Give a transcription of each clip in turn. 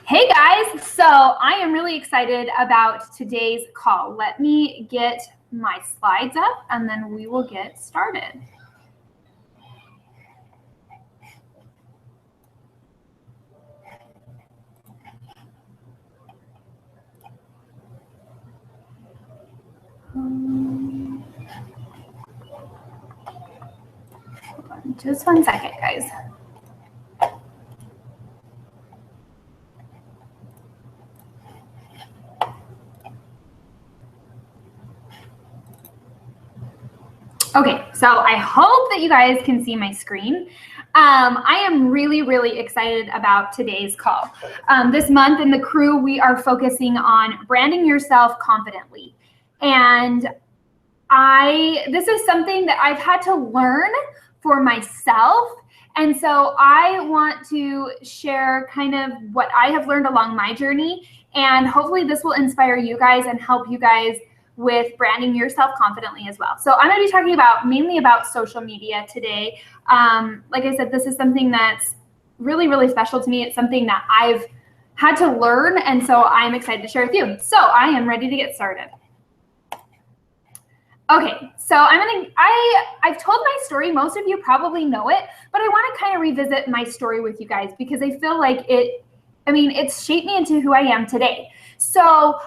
Hey guys, so I am really excited about today's call. Let me get my slides up and then we will get started. Hold on just 1 second, guys. Okay, so I hope that you guys can see my screen. I am really excited about today's call. This month in the crew, we are focusing on branding yourself confidently. And this is something that I've had to learn for myself. And so I want to share kind of what I have learned along my journey. And hopefully this will inspire you guys and help you guys with branding yourself confidently as well. So I'm going to be talking mainly about social media today. Like I said, this is something that's really special to me. It's something that I've had to learn, and so I'm excited to share with you. So I am ready to get started. Okay, so I've told my story. Most of you probably know it, but I want to kind of revisit my story with you guys because I feel like it's shaped me into who I am today. So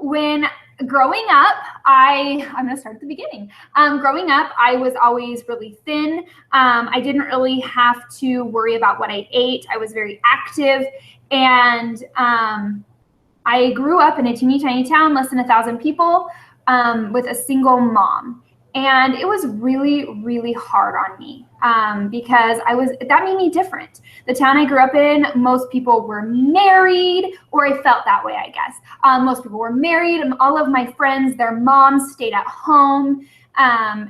when growing up, I'm going to start at the beginning. Growing up, I was always really thin. I didn't really have to worry about what I ate. I was very active, and I grew up in a teeny tiny town, less than 1,000 people, with a single mom. And it was really hard on me because that made me different. The town I grew up in, most people were married, or I felt that way, I guess. Most people were married, and all of my friends, their moms stayed at home.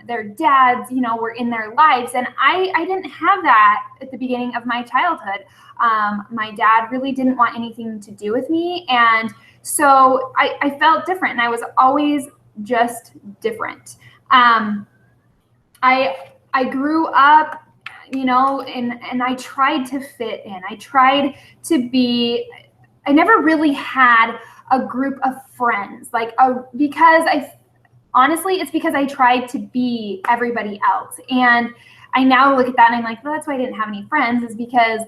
Their dads, were in their lives. And I didn't have that at the beginning of my childhood. My dad really didn't want anything to do with me. And so I felt different, and I was always just different. I grew up, and I tried to fit in. I never really had a group of friends, honestly, it's because I tried to be everybody else. And I now look at that and I'm like, well, that's why I didn't have any friends, is because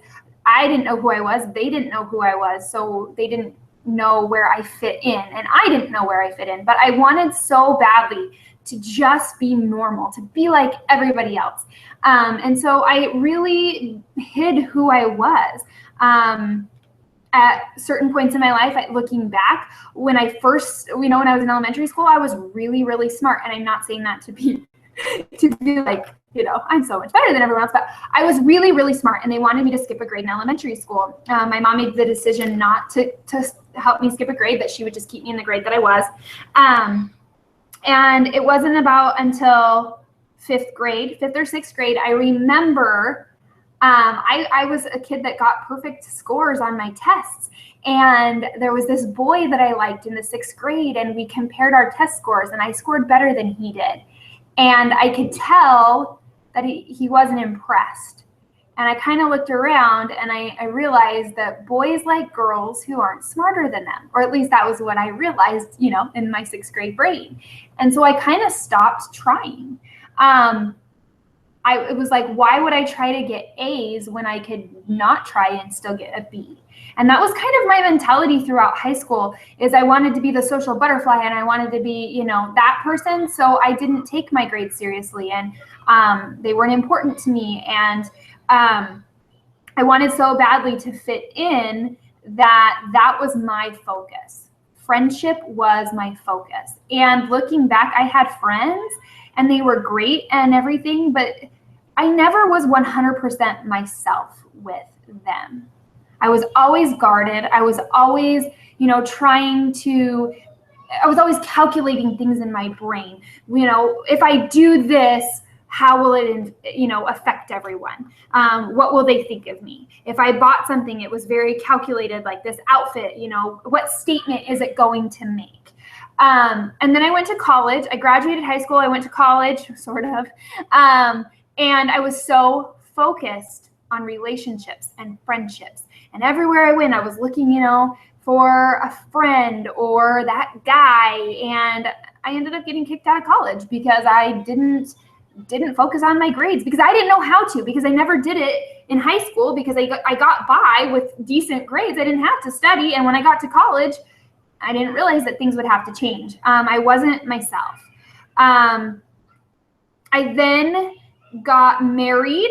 I didn't know who I was. They didn't know who I was. So they didn't know where I fit in, and I didn't know where I fit in, but I wanted so badly to just be normal, to be like everybody else. And so I really hid who I was. At certain points in my life, looking back, when I was in elementary school, I was really smart. And I'm not saying that to be like, I'm so much better than everyone else, but I was really smart, and they wanted me to skip a grade in elementary school. My mom made the decision not to help me skip a grade, that she would just keep me in the grade that I was. And it wasn't about until fifth or sixth grade, I remember I was a kid that got perfect scores on my tests. And there was this boy that I liked in the sixth grade, and we compared our test scores, and I scored better than he did. And I could tell that he wasn't impressed. And I kind of looked around, and I realized that boys like girls who aren't smarter than them, or at least that was what I realized, in my sixth grade brain. And so I kind of stopped trying. It was like, why would I try to get A's when I could not try and still get a B? And that was kind of my mentality throughout high school, is I wanted to be the social butterfly, and I wanted to be, that person. So I didn't take my grades seriously, and they weren't important to me. And I wanted so badly to fit in that was my focus. Friendship was my focus. And looking back, I had friends, and they were great and everything, but I never was 100% myself with them. I was always guarded. I was always, I was always calculating things in my brain. If I do this, how will it, affect everyone? What will they think of me? If I bought something, it was very calculated, like this outfit, what statement is it going to make? And then I went to college. I graduated high school. I went to college, sort of. And I was so focused on relationships and friendships. And everywhere I went, I was looking, for a friend or that guy. And I ended up getting kicked out of college because I didn't focus on my grades, because I didn't know how to, because I never did it in high school, because I got by with decent grades. I didn't have to study. And when I got to college, I didn't realize that things would have to change. I wasn't myself. I then got married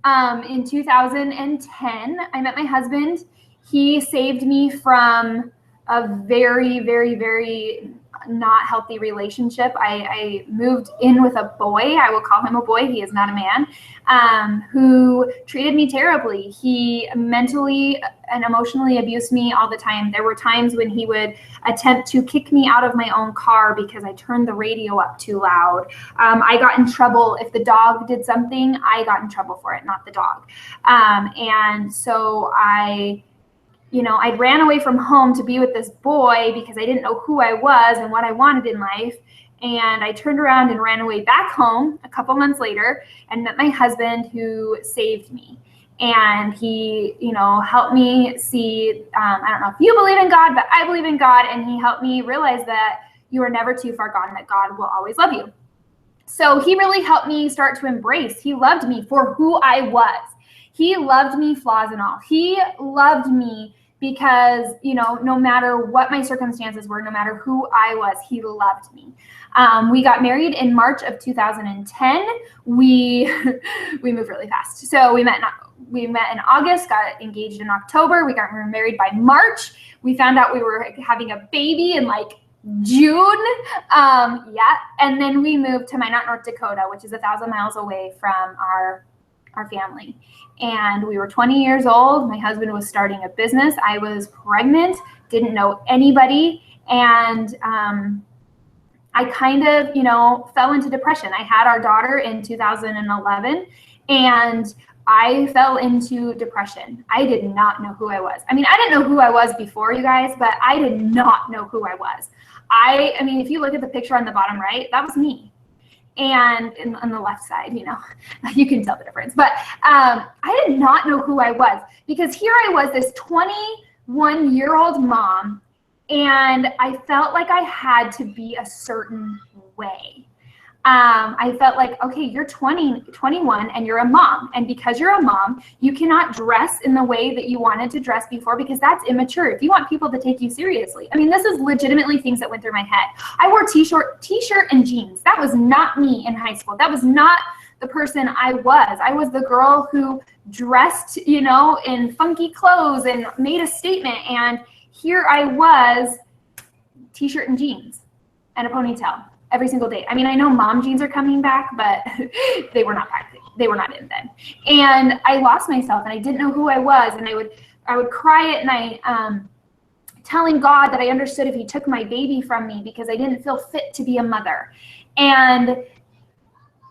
in 2010. I met my husband. He saved me from a very, very, very not healthy relationship. I moved in with a boy. I will call him a boy. He is not a man, who treated me terribly. He mentally and emotionally abused me all the time. There were times when he would attempt to kick me out of my own car because I turned the radio up too loud. I got in trouble. If the dog did something, I got in trouble for it, not the dog. And so I ran away from home to be with this boy because I didn't know who I was and what I wanted in life. And I turned around and ran away back home a couple months later and met my husband, who saved me. And he, helped me see, I don't know if you believe in God, but I believe in God. And he helped me realize that you are never too far gone, that God will always love you. So he really helped me start to embrace. He loved me for who I was. He loved me, flaws and all. He loved me because, no matter what my circumstances were, no matter who I was, he loved me. We got married in March of 2010. We moved really fast. So we met in August, got engaged in October. We got married by March. We found out we were having a baby in June. And then we moved to Minot, North Dakota, which is 1,000 miles away from our family. And we were 20 years old. My husband was starting a business. I was pregnant, didn't know anybody. And I kind of, fell into depression. I had our daughter in 2011, and I fell into depression. I did not know who I was. I didn't know who I was before, you guys, but I did not know who I was. If you look at the picture on the bottom right, that was me. And on the left side, you can tell the difference. But I did not know who I was, because here I was, this 21-year-old mom, and I felt like I had to be a certain way. I felt like, okay, you're 21 and you're a mom. And because you're a mom, you cannot dress in the way that you wanted to dress before, because that's immature. If you want people to take you seriously. This is legitimately things that went through my head. I wore t-shirt and jeans. That was not me in high school. That was not the person I was. I was the girl who dressed, in funky clothes and made a statement. And here I was, t-shirt and jeans and a ponytail every single day. I know mom jeans are coming back, but they were not back. They were not in then. And I lost myself, and I didn't know who I was. And I would cry at night, telling God that I understood if he took my baby from me because I didn't feel fit to be a mother. And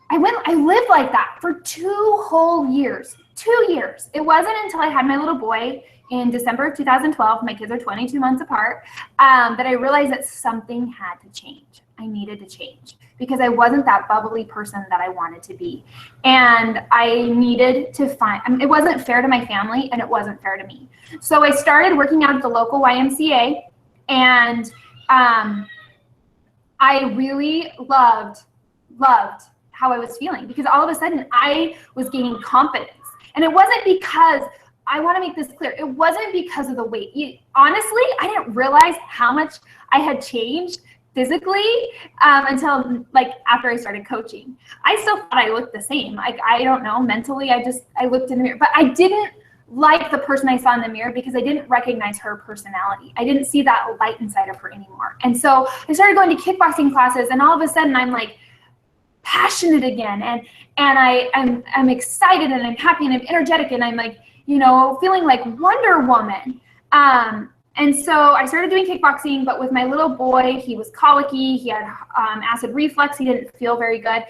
I lived like that for 2 whole years. 2 years. It wasn't until I had my little boy in December of 2012, my kids are 22 months apart, that I realized that something had to change. I needed to change because I wasn't that bubbly person that I wanted to be. And I needed to it wasn't fair to my family, and it wasn't fair to me. So I started working out at the local YMCA, and I really loved how I was feeling, because all of a sudden I was gaining confidence. And it wasn't because, I want to make this clear, it wasn't because of the weight. Honestly, I didn't realize how much I had changed physically until after I started coaching. I still thought I looked the same. I don't know, mentally, I looked in the mirror, but I didn't like the person I saw in the mirror because I didn't recognize her personality. I didn't see that light inside of her anymore. And so I started going to kickboxing classes, and all of a sudden I'm passionate again, and I'm excited, and I'm happy, and I'm energetic, and I'm feeling like Wonder Woman. And so I started doing kickboxing, but with my little boy, he was colicky, he had acid reflux, he didn't feel very good.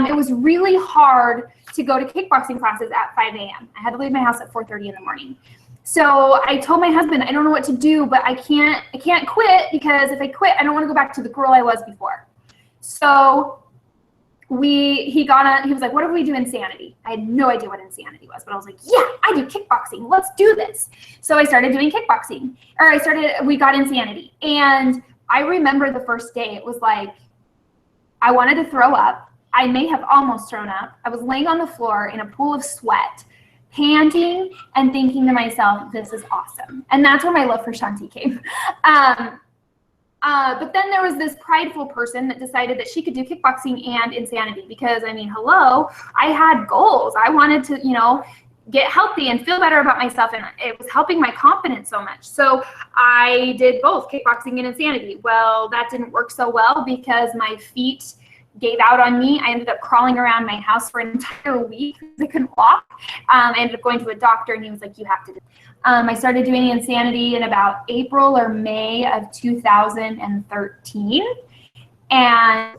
It was really hard to go to kickboxing classes at 5 a.m. I had to leave my house at 4:30 in the morning. So I told my husband, I don't know what to do, but I can't quit, because if I quit, I don't want to go back to the girl I was before. So he was like, what if we do insanity? I had no idea what insanity was, but I was like, yeah, I do kickboxing. Let's do this. So I started doing kickboxing, we got insanity. And I remember the first day, it was like, I wanted to throw up. I may have almost thrown up. I was laying on the floor in a pool of sweat, panting and thinking to myself, this is awesome. And that's where my love for Shanti came. But then there was this prideful person that decided that she could do kickboxing and insanity because, I mean, hello, I had goals. I wanted to, get healthy and feel better about myself, and it was helping my confidence so much. So I did both kickboxing and insanity. Well, that didn't work so well because my feet gave out on me. I ended up crawling around my house for an entire week because I couldn't walk. I ended up going to a doctor, and he was like, you have to do it. I started doing insanity in about April or May of 2013. And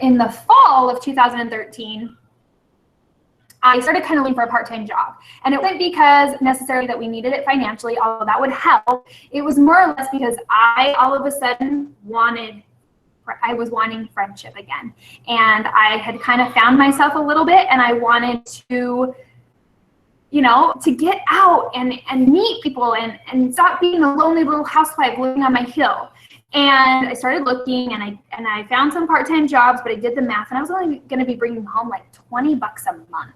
in the fall of 2013, I started kind of looking for a part-time job. And it wasn't because necessarily that we needed it financially, although that would help. It was more or less because I all of a sudden I was wanting friendship again. And I had kind of found myself a little bit, and I wanted to, to get out and meet people and stop being a lonely little housewife living on my hill. And I started looking, and I found some part-time jobs, but I did the math, and I was only going to be bringing home like $20 a month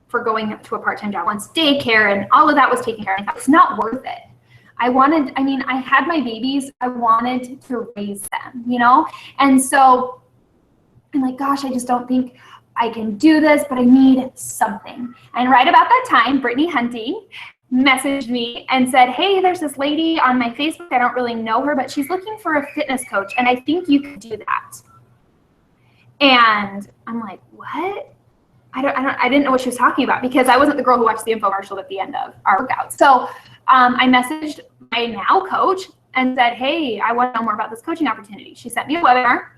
for going to a part-time job. Once daycare and all of that was taken care of, it's not worth it. I had my babies, I wanted to raise them, And so I'm like, gosh, I just don't think I can do this, but I need something. And right about that time, Brittany Hunting messaged me and said, hey, there's this lady on my Facebook. I don't really know her, but she's looking for a fitness coach, and I think you could do that. And I'm like, what? I didn't know what she was talking about because I wasn't the girl who watched the infomercial at the end of our workout. So I messaged my now coach and said, hey, I want to know more about this coaching opportunity. She sent me a webinar,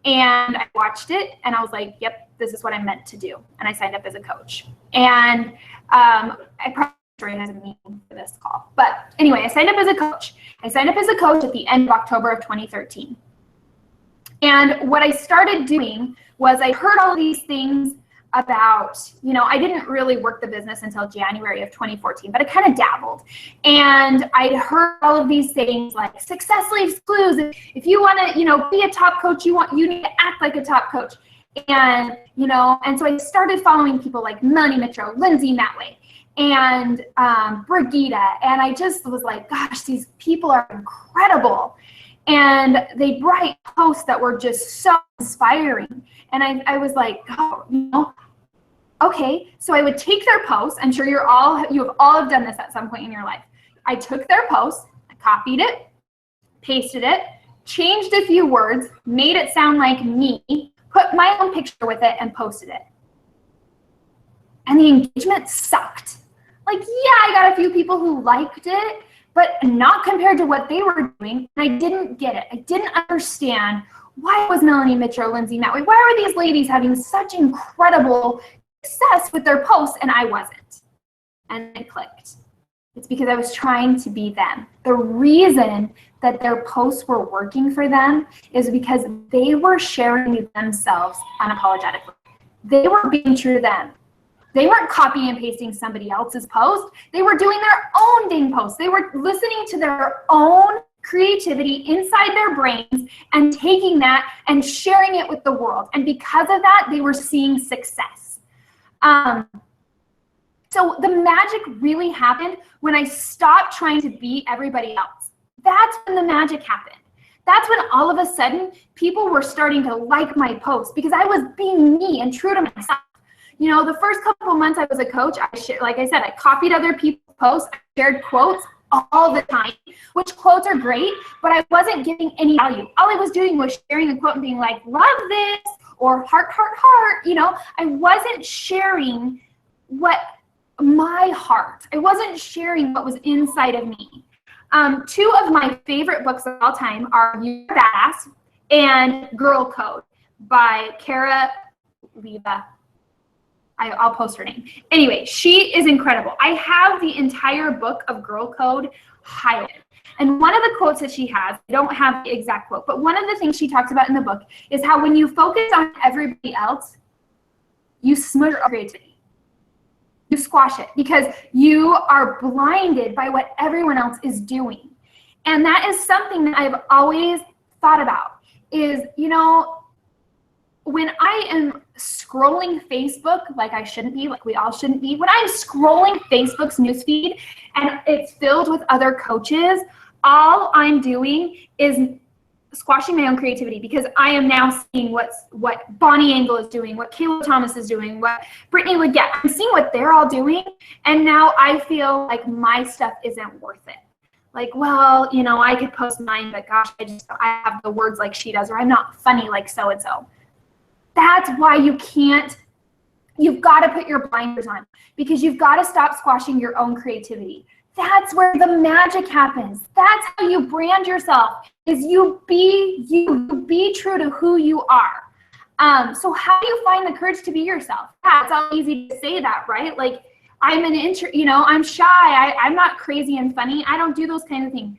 and I watched it, and I was like, yep, this is what I'm meant to do. And I signed up as a coach. And I probably has a meeting for this call. But anyway, I signed up as a coach. I signed up as a coach at the end of October of 2013. And what I started doing was I heard all these things about, I didn't really work the business until January of 2014, but I kind of dabbled. And I heard all of these things like success leaves clues. If you want to, be a top coach, you need to act like a top coach. And, and so I started following people like Melanie Mitro, Lindsay Matway, and Brigitte. And I just was like, gosh, these people are incredible. And they write posts that were just so inspiring. And I was like, oh, okay. So I would take their posts. I'm sure you have all done this at some point in your life. I took their posts, I copied it, pasted it, changed a few words, made it sound like me, put my own picture with it, and posted it. And the engagement sucked. Like, yeah, I got a few people who liked it, but not compared to what they were doing. And I didn't get it. I didn't understand why was Melanie Mitro, Lindsay Matway, why were these ladies having such incredible success with their posts and I wasn't? And it clicked. It's because I was trying to be them. The reason that their posts were working for them is because they were sharing themselves unapologetically. They were being true to them. They weren't copying and pasting somebody else's post. They were doing their own dang posts. They were listening to their own creativity inside their brains and taking that and sharing it with the world. And because of that, they were seeing success. So the magic really happened when I stopped trying to be everybody else. That's when the magic happened. That's when all of a sudden people were starting to like my posts because I was being me and true to myself. The first couple of months I was a coach, like I said, I copied other people's posts, I shared quotes all the time, which quotes are great, but I wasn't giving any value. All I was doing was sharing a quote and being like, love this, or heart, heart, heart. I wasn't sharing my heart. I wasn't sharing what was inside of me. Two of my favorite books of all time are You're Badass and Girl Code by Cara Leva. I'll post her name. Anyway, she is incredible. I have the entire book of Girl Code highlighted. And one of the quotes that she has, I don't have the exact quote, but one of the things she talks about in the book is how when you focus on everybody else, you smush your creativity. You squash it because you are blinded by what everyone else is doing. And that is something that I've always thought about is, you know, when I am scrolling Facebook, like I shouldn't be, like we all shouldn't be, when I'm scrolling Facebook's newsfeed and it's filled with other coaches, all I'm doing is squashing my own creativity because I am now seeing what Bonnie Engel is doing, what Kayla Thomas is doing, what Brittany Leggett, I'm seeing what they're all doing, and now I feel like my stuff isn't worth it. Like, well, you know, I could post mine, but gosh, I have the words like she does, or I'm not funny like so-and-so. That's why you've got to put your blinders on because you've got to stop squashing your own creativity. That's where the magic happens. That's how you brand yourself, is you be true to who you are. So how do you find the courage to be yourself? Yeah, it's all easy to say that, right? Like, I'm shy. I'm not crazy and funny. I don't do those kind of things.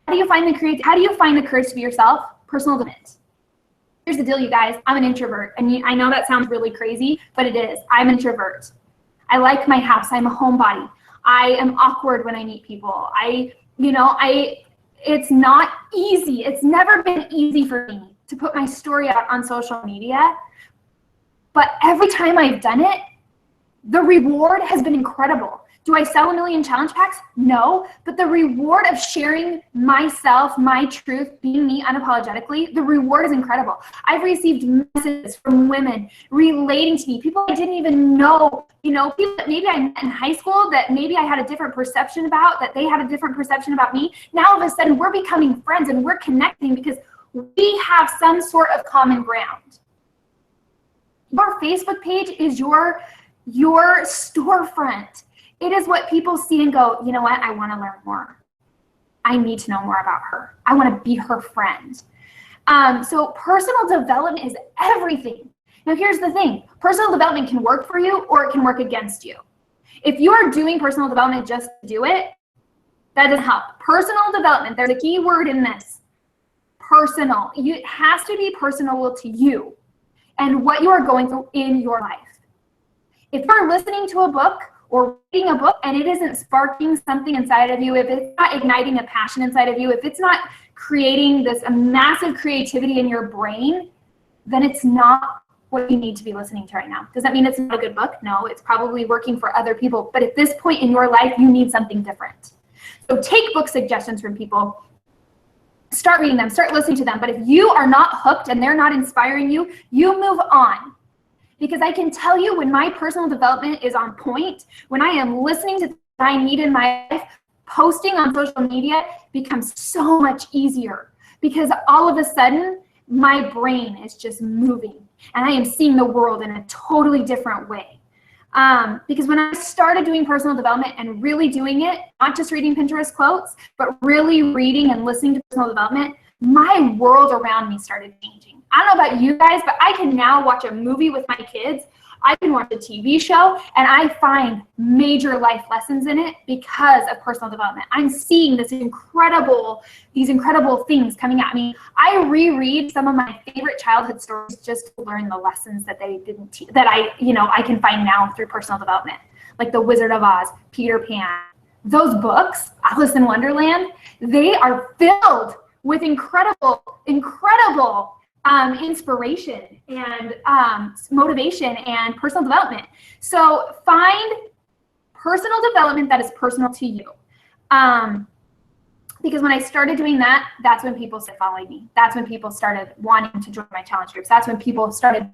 How do you find the courage to be yourself? Personal development. Here's the deal, you guys. I'm an introvert. And I know that sounds really crazy, but it is. I'm an introvert. I like my house. I'm a homebody. I am awkward when I meet people. It's not easy. It's never been easy for me to put my story out on social media. But every time I've done it, the reward has been incredible. Do I sell 1 million challenge packs? No, but the reward of sharing myself, my truth, being me unapologetically, the reward is incredible. I've received messages from women relating to me, people I didn't even know, people that maybe I met in high school that maybe I had a different perception about, that they had a different perception about me. Now all of a sudden we're becoming friends and we're connecting because we have some sort of common ground. Your Facebook page is your storefront. It is what people see and go, you know what, I want to learn more. I need to know more about her. I want to be her friend. So personal development is everything. Now here's the thing. Personal development can work for you or it can work against you. If you are doing personal development just to do it, that doesn't help. Personal development, there's a key word in this. Personal. It has to be personal to you and what you are going through in your life. If you're listening to a book or reading a book and it isn't sparking something inside of you, if it's not igniting a passion inside of you, if it's not creating this massive creativity in your brain, then it's not what you need to be listening to right now. Does that mean it's not a good book? No, it's probably working for other people. But at this point in your life, you need something different. So take book suggestions from people. Start reading them, start listening to them. But if you are not hooked and they're not inspiring you, you move on. Because I can tell you when my personal development is on point, when I am listening to what I need in my life, posting on social media becomes so much easier because all of a sudden my brain is just moving and I am seeing the world in a totally different way. Because when I started doing personal development and really doing it, not just reading Pinterest quotes, but really reading and listening to personal development, my world around me started changing. I don't know about you guys, but I can now watch a movie with my kids. I can watch a TV show and I find major life lessons in it because of personal development. I'm seeing these incredible things coming at me. I reread some of my favorite childhood stories just to learn the lessons that they didn't teach, that I can find now through personal development, like The Wizard of Oz, Peter Pan. Those books, Alice in Wonderland, they are filled with incredible inspiration and motivation and personal development. So find personal development that is personal to you. Because when I started doing that, that's when people started following me. That's when people started wanting to join my challenge groups. That's when people started,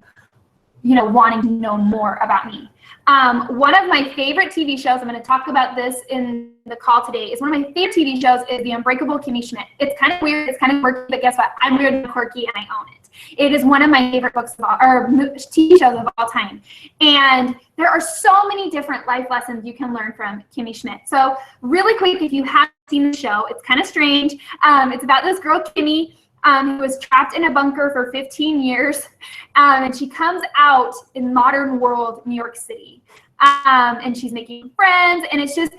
wanting to know more about me. One of my favorite TV shows, I'm going to talk about this in the call today, is one of my favorite TV shows is The Unbreakable Kimmy Schmidt. It's kind of weird, it's kind of quirky, but guess what? I'm weird and quirky and I own it. It is one of my favorite TV shows of all time. And there are so many different life lessons you can learn from Kimmy Schmidt. So really quick, if you haven't seen the show, it's kind of strange. It's about this girl, Kimmy. who was trapped in a bunker for 15 years. And she comes out in modern world, New York City. And she's making friends, and it's just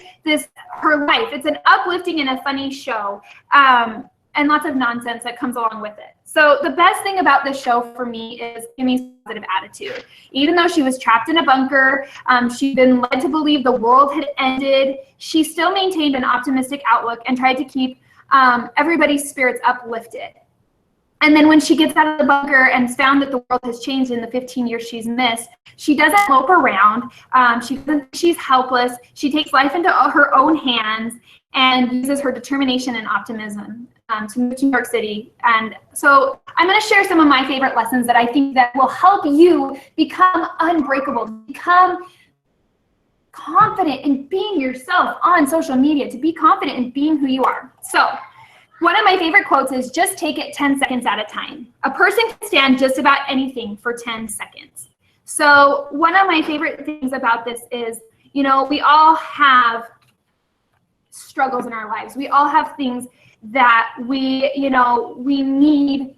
her life. It's an uplifting and a funny show, and lots of nonsense that comes along with it. So the best thing about this show for me is Kimmy's positive attitude. Even though she was trapped in a bunker, she'd been led to believe the world had ended, she still maintained an optimistic outlook and tried to keep everybody's spirits uplifted. And then when she gets out of the bunker and found that the world has changed in the 15 years she's missed, she doesn't mope around. She's helpless. She takes life into her own hands and uses her determination and optimism to move to New York City. And so I'm going to share some of my favorite lessons that I think that will help you become unbreakable, become confident in being yourself on social media, to be confident in being who you are. So one of my favorite quotes is, just take it 10 seconds at a time. A person can stand just about anything for 10 seconds. So one of my favorite things about this is, we all have struggles in our lives. We all have things that we need,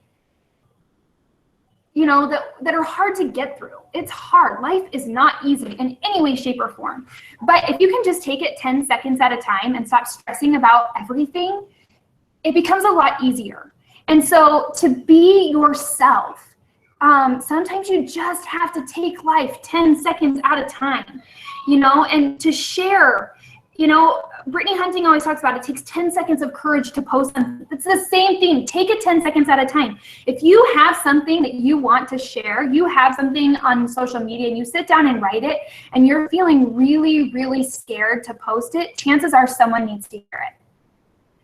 that are hard to get through. It's hard. Life is not easy in any way, shape, or form. But if you can just take it 10 seconds at a time and stop stressing about everything, it becomes a lot easier. And so to be yourself, sometimes you just have to take life 10 seconds at a time, and to share. Brittany Hunting always talks about it takes 10 seconds of courage to post something. It's the same thing. Take it 10 seconds at a time. If you have something that you want to share, you have something on social media and you sit down and write it and you're feeling really, really scared to post it, chances are someone needs to hear it.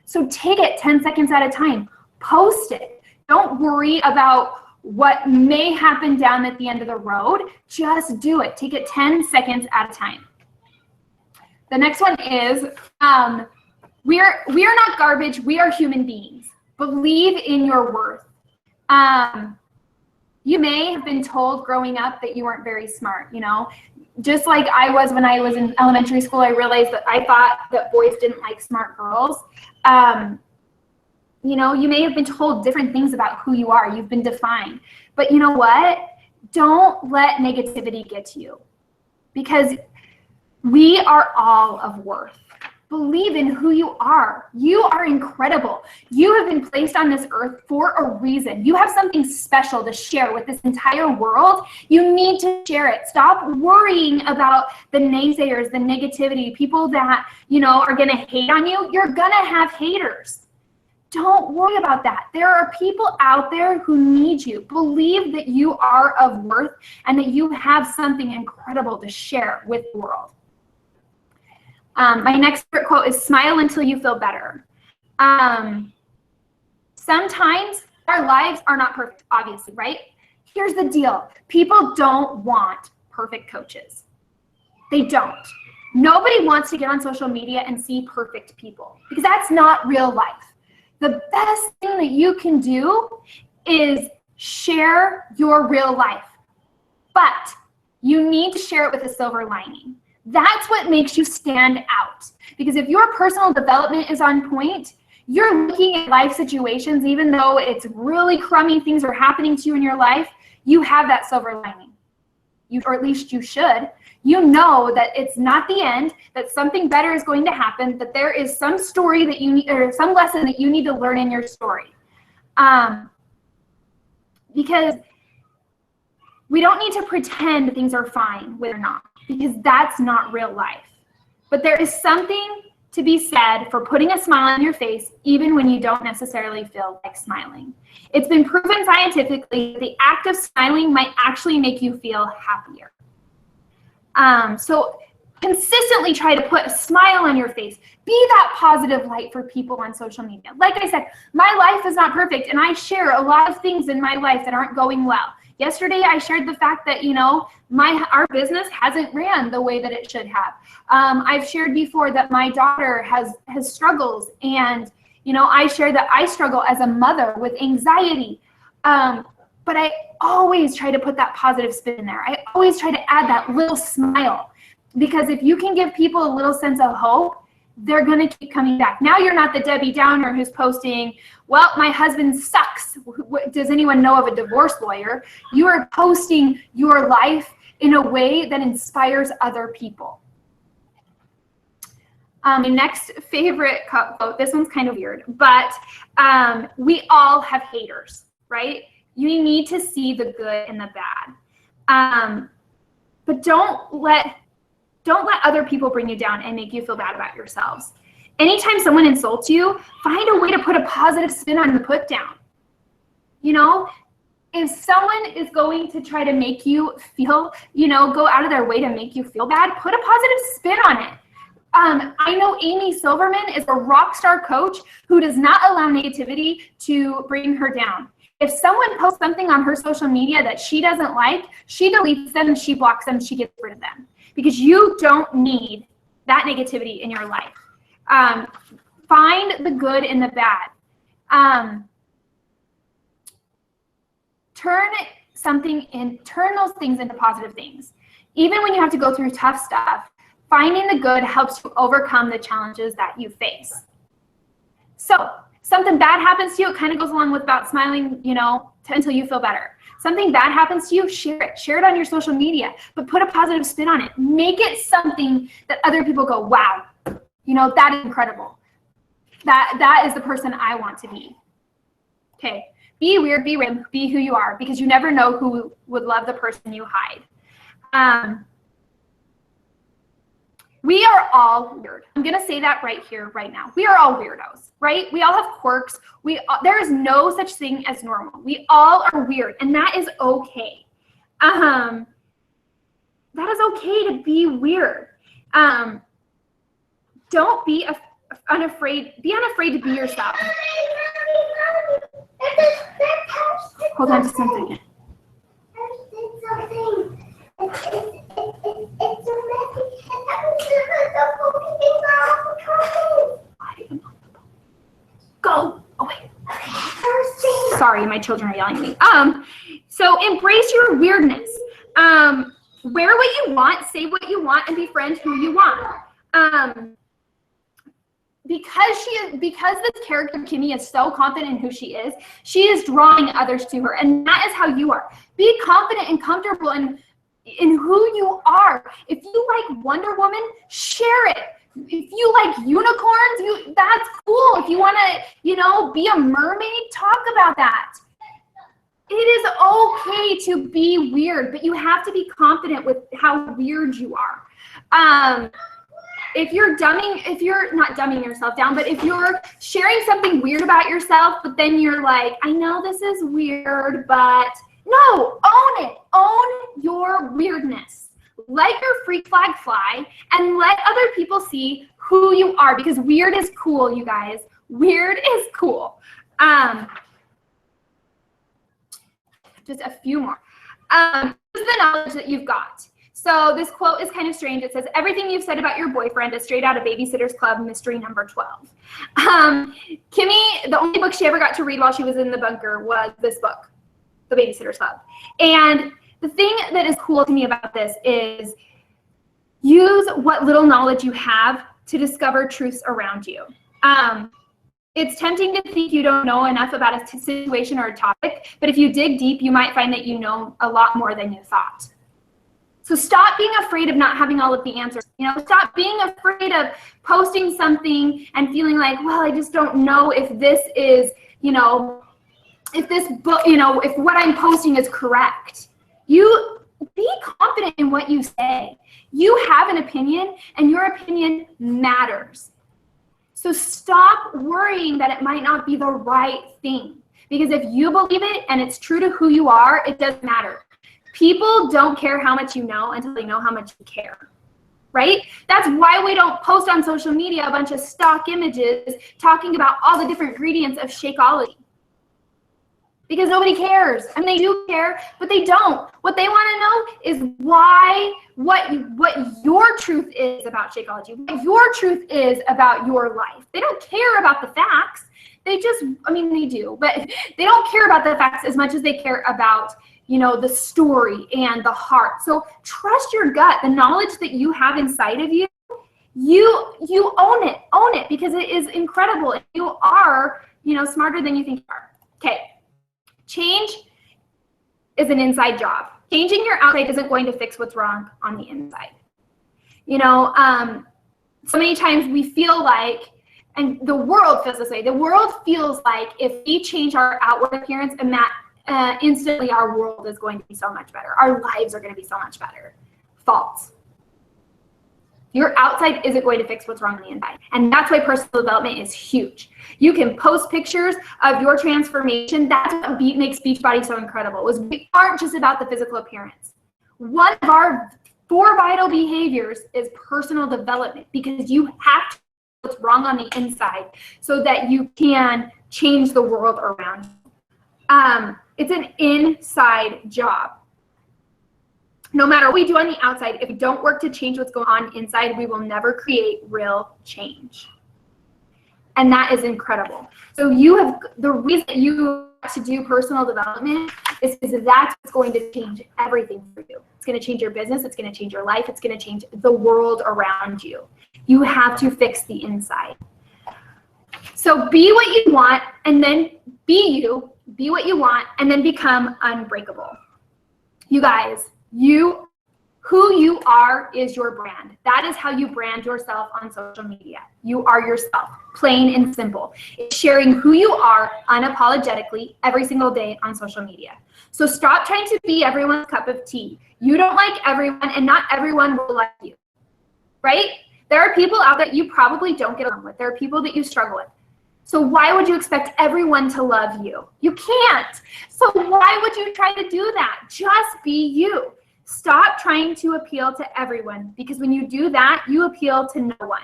So take it 10 seconds at a time. Post it. Don't worry about what may happen down at the end of the road. Just do it. Take it 10 seconds at a time. The next one is, we are not garbage. We are human beings. Believe in your worth. You may have been told growing up that you weren't very smart, Just like I was when I was in elementary school, I realized that I thought that boys didn't like smart girls. You may have been told different things about who you are. You've been defined. But you know what? Don't let negativity get to you, because we are all of worth. Believe in who you are. You are incredible. You have been placed on this earth for a reason. You have something special to share with this entire world. You need to share it. Stop worrying about the naysayers, the negativity, people that, are going to hate on you. You're going to have haters. Don't worry about that. There are people out there who need you. Believe that you are of worth and that you have something incredible to share with the world. My next favorite quote is, smile until you feel better. Sometimes our lives are not perfect, obviously, right? Here's the deal. People don't want perfect coaches. They don't. Nobody wants to get on social media and see perfect people, because that's not real life. The best thing that you can do is share your real life, but you need to share it with a silver lining. That's what makes you stand out. Because if your personal development is on point, you're looking at life situations, even though it's really crummy, things are happening to you in your life, you have that silver lining. Or at least you should. You know that it's not the end, that something better is going to happen, that there is some story that you need, or some lesson that you need to learn in your story. Because we don't need to pretend things are fine when they're not, because that's not real life. But there is something to be said for putting a smile on your face even when you don't necessarily feel like smiling. It's been proven scientifically that the act of smiling might actually make you feel happier. So consistently try to put a smile on your face. Be that positive light for people on social media. Like I said, my life is not perfect, and I share a lot of things in my life that aren't going well. Yesterday, I shared the fact that, our business hasn't ran the way that it should have. I've shared before that my daughter has struggles, and, I share that I struggle as a mother with anxiety. But I always try to put that positive spin in there. I always try to add that little smile, because if you can give people a little sense of hope, they're going to keep coming back. Now you're not the Debbie Downer who's posting, well, my husband sucks. Does anyone know of a divorce lawyer? You are posting your life in a way that inspires other people. My next favorite quote, this one's kind of weird, but we all have haters, right? You need to see the good and the bad. But don't let other people bring you down and make you feel bad about yourselves. Anytime someone insults you, find a way to put a positive spin on the put down. You know, if someone is going to try to make you feel, go out of their way to make you feel bad, put a positive spin on it. I know Amy Silverman is a rock star coach who does not allow negativity to bring her down. If someone posts something on her social media that she doesn't like, she deletes them, she blocks them, she gets rid of them. Because you don't need that negativity in your life. Find the good in the bad. Turn those things into positive things. Even when you have to go through tough stuff, finding the good helps you overcome the challenges that you face. So something bad happens to you, it kind of goes along with about smiling, until you feel better. Something bad happens to you, share it. Share it on your social media, but put a positive spin on it. Make it something that other people go, wow, that is incredible. That is the person I want to be. Okay, be weird, be random, be who you are, because you never know who would love the person you hide. We are all weird. I'm going to say that right here, right now. We are all weirdos, right? We all have quirks. There is no such thing as normal. We all are weird, and that is okay. That is okay to be weird. Don't be unafraid. Be unafraid to be yourself. Hold on just one second. Go away. Sorry, my children are yelling at me. So embrace your weirdness. Wear what you want, say what you want, and befriend who you want. Because this character Kimmy is so confident in who she is drawing others to her, and that is how you are. Be confident and comfortable in who you are. If you like Wonder Woman, share it. If you like unicorns, that's cool. If you want to, be a mermaid, talk about that. It is okay to be weird, but you have to be confident with how weird you are. If you're not dumbing yourself down, but if you're sharing something weird about yourself, but then you're like, I know this is weird, but no, own it. Own your weirdness. Let your freak flag fly and let other people see who you are, because weird is cool, you guys. Weird is cool. Just a few more. This is the knowledge that you've got. So this quote is kind of strange. It says, everything you've said about your boyfriend is straight out of Babysitter's Club, mystery number 12. Kimmy, the only book she ever got to read while she was in the bunker was this book, The Babysitter's Club. And the thing that is cool to me about this is use what little knowledge you have to discover truths around you. It's tempting to think you don't know enough about a situation or a topic, but if you dig deep, you might find that you know a lot more than you thought. So stop being afraid of not having all of the answers. Stop being afraid of posting something and feeling like, well, I just don't know if this is, if this book, if what I'm posting is correct. You be confident in what you say. You have an opinion, and your opinion matters. So stop worrying that it might not be the right thing, because if you believe it and it's true to who you are, it doesn't matter. People don't care how much you know until they know how much you care, right? That's why we don't post on social media a bunch of stock images talking about all the different ingredients of Shakeology. Because nobody cares. I mean, they do care, but they don't. What they want to know is what your truth is about Shakeology, what your truth is about your life. They don't care about the facts. They do, but they don't care about the facts as much as they care about, the story and the heart. So trust your gut. The knowledge that you have inside of you you own it because it is incredible. You are, smarter than you think you are. Okay. Change is an inside job. Changing your outside isn't going to fix what's wrong on the inside. So many times we feel like, and the world feels this way, the world feels like if we change our outward appearance, and that instantly our world is going to be so much better. Our lives are going to be so much better. False. Your outside isn't going to fix what's wrong on the inside. And that's why personal development is huge. You can post pictures of your transformation. That's what makes Beachbody so incredible. We aren't just about the physical appearance. One of our 4 vital behaviors is personal development, because you have to know what's wrong on the inside so that you can change the world around you. It's an inside job. No matter what we do on the outside, if we don't work to change what's going on inside, we will never create real change. And that is incredible. So the reason that you have to do personal development is because that's what's going to change everything for you. It's going to change your business. It's going to change your life. It's going to change the world around you. You have to fix the inside. So be what you want, and then be what you want, and then become unbreakable. You guys, who you are is your brand. That is how you brand yourself on social media. You are yourself, plain and simple. It's sharing who you are unapologetically every single day on social media. So stop trying to be everyone's cup of tea. You don't like everyone, and not everyone will like you, right? There are people out there that you probably don't get along with. There are people that you struggle with. So why would you expect everyone to love you? You can't. So why would you try to do that? Just be you. Stop trying to appeal to everyone, because when you do that, you appeal to no one.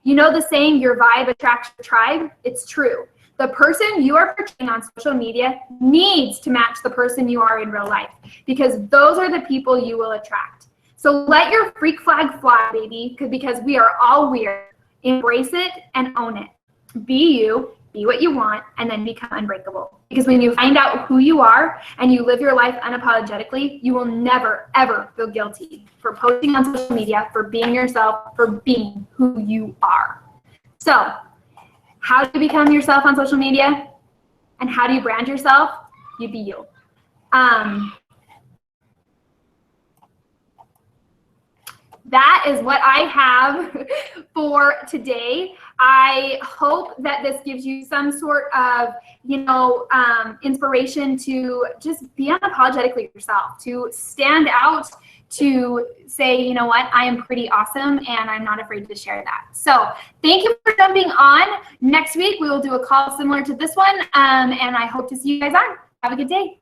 You know the saying, your vibe attracts your tribe? It's true. The person you are portraying on social media needs to match the person you are in real life, because those are the people you will attract. So let your freak flag fly, baby, because we are all weird. Embrace it and own it. Be you, be what you want, and then become unbreakable. Because when you find out who you are and you live your life unapologetically, you will never, ever feel guilty for posting on social media, for being yourself, for being who you are. So, how do you become yourself on social media? And how do you brand yourself? You be you. That is what I have for today. I hope that this gives you some sort of, inspiration to just be unapologetically yourself, to stand out, to say, you know what, I am pretty awesome, and I'm not afraid to share that. So thank you for jumping on. Next week, we will do a call similar to this one, and I hope to see you guys on. Have a good day.